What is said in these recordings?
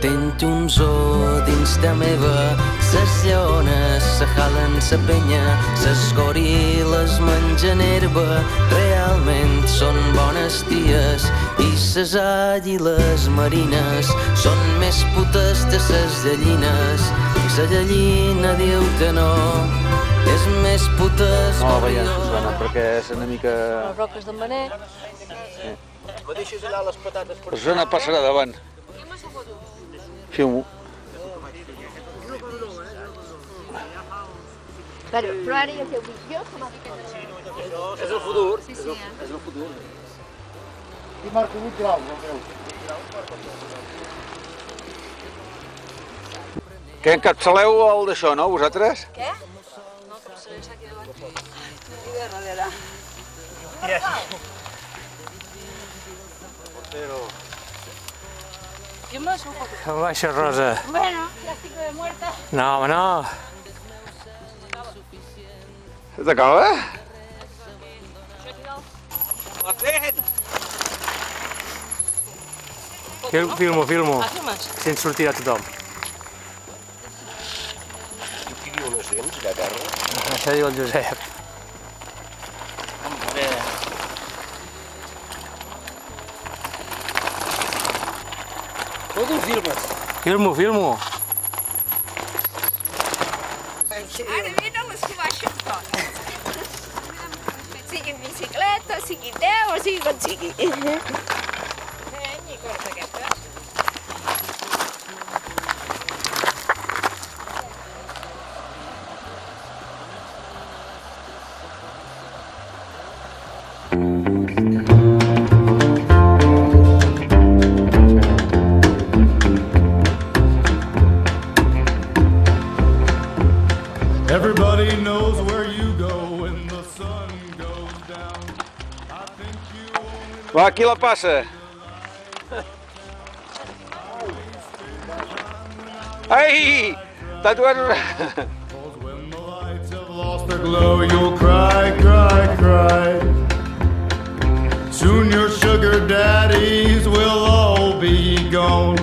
Sent un zoo dins de meva, ses lleones s'ajalen sa penya, ses goril·les mengen herba, realment són bones ties, i ses àguiles marines són més putes de ses gallines, i sa gallina diu que no, és més putes no la veiem, Susana, perquè és una mica... Les roques d'en Benet. Me deixes allà les patates per... La Susana passarà davant. Filmo. Però ara ja t'heu vist jo, com ha dit que no. És el futur. Sí, sí, És el futur. I marca 8 graus, el meu. Que encapçaleu el d'això, no, vosaltres? Què? No, però seré aquí davant. I de darrere. Pero... Jo me la sou poc. Baixa, Rosa. Bueno, ya estoy de muerta. No, home, no. T'acaba? Filmo. Ah, filmes? Si ens sortirà tothom. Qui diu no sents, allà a terra? Això diu el Josep. Tot ho filmes. Filmo. Ara vine les que baixen tot. Sigui en bicicleta, sigui 10 o sigui com sigui. I corta aquesta. Everybody knows where you go when the sun goes down. I think you only... Va, qui la passa? Ai! T'ha tocat una... When the lights have lost their glow, you'll cry. Soon your sugar daddies will all be gone.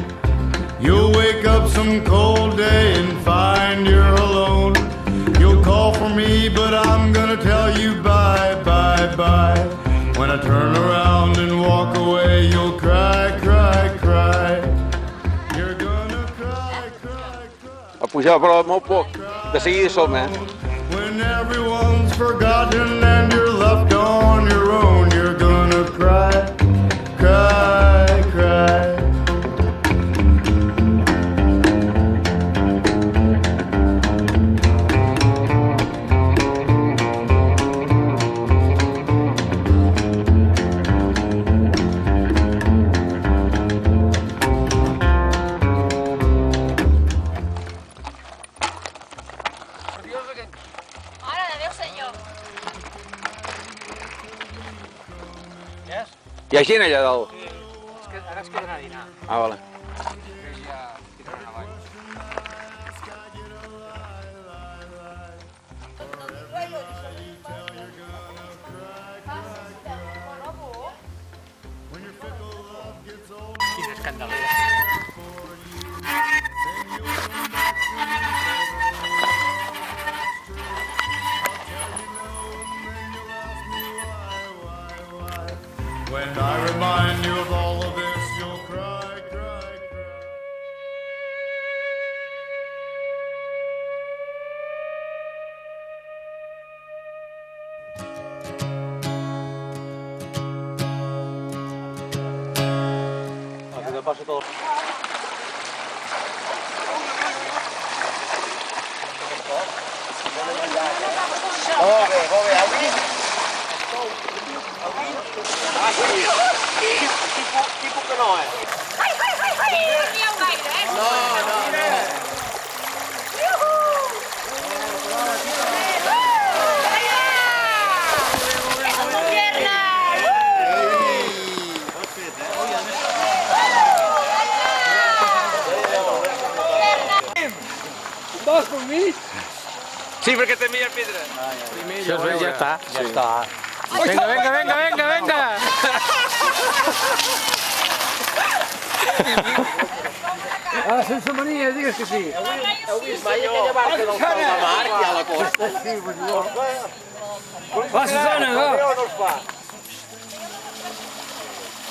You'll wake up some cold day and find you're alone. You'll call for me, but I'm gonna tell you bye. When I turn around and walk away, you'll cry. You're gonna cry. A pujar, però molt poc. De seguida som, When everyone's forgotten and you're left on your own, you're gonna cry. Mare de Déu, senyor. Hi ha gent allà dalt. Ara es queden a dinar. Ah, vale. Ja tiraran avall. Quina escandalera. When I remind you of all of this, you'll cry. Passa tot. Molt bé. Avui... Tipus que no, No n'hi ha gaire, No. Dos per mi? Sí, perquè té millor pedra. Això es veu, ja està. Ja està. Venga! Ah, sense mania, digues que sí. Heu vist mai aquella barca del Pal de Mar, que hi ha a la costa? Va, Susana, va. O no es fa?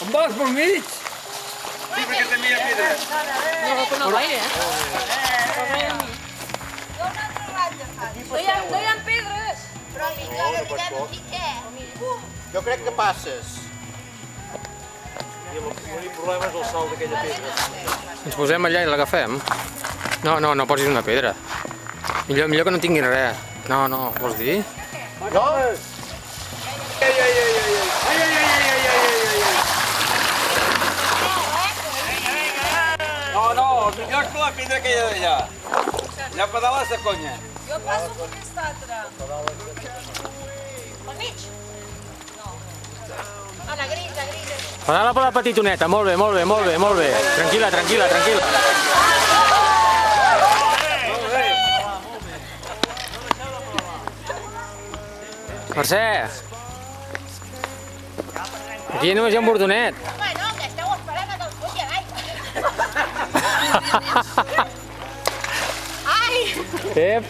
Em vas pel mig? Sí, perquè tenia pedra. No reconec gaire, No hi ha pedres. Però encara direm aquí què? Jo crec que passes. I l'únic problema és el salt d'aquella pedra. Ens posem allà i l'agafem? No posis una pedra. Millor que no tinguin res. No, vols dir? No? No, millor que la pedra aquella d'allà. Allà per dalt és de conya. Jo passo per aquesta altra. Pel mig? No. A la grisa. Pedala per la petitoneta, molt bé. Tranquil·la. Mercè! Aquí només hi ha un bordonet. Home, no, que esteu esperant que us foti a l'aigua. Ai! Ep!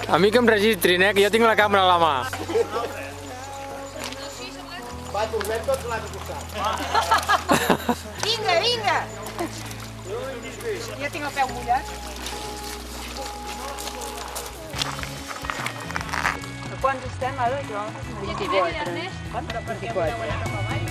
A mi que em registrin, que jo tinc la càmera a la mà. Va, tornem tots a l'altre costat. Vinga! Jo tinc el peu mullat. Quants estem ara, jo? 24. 24.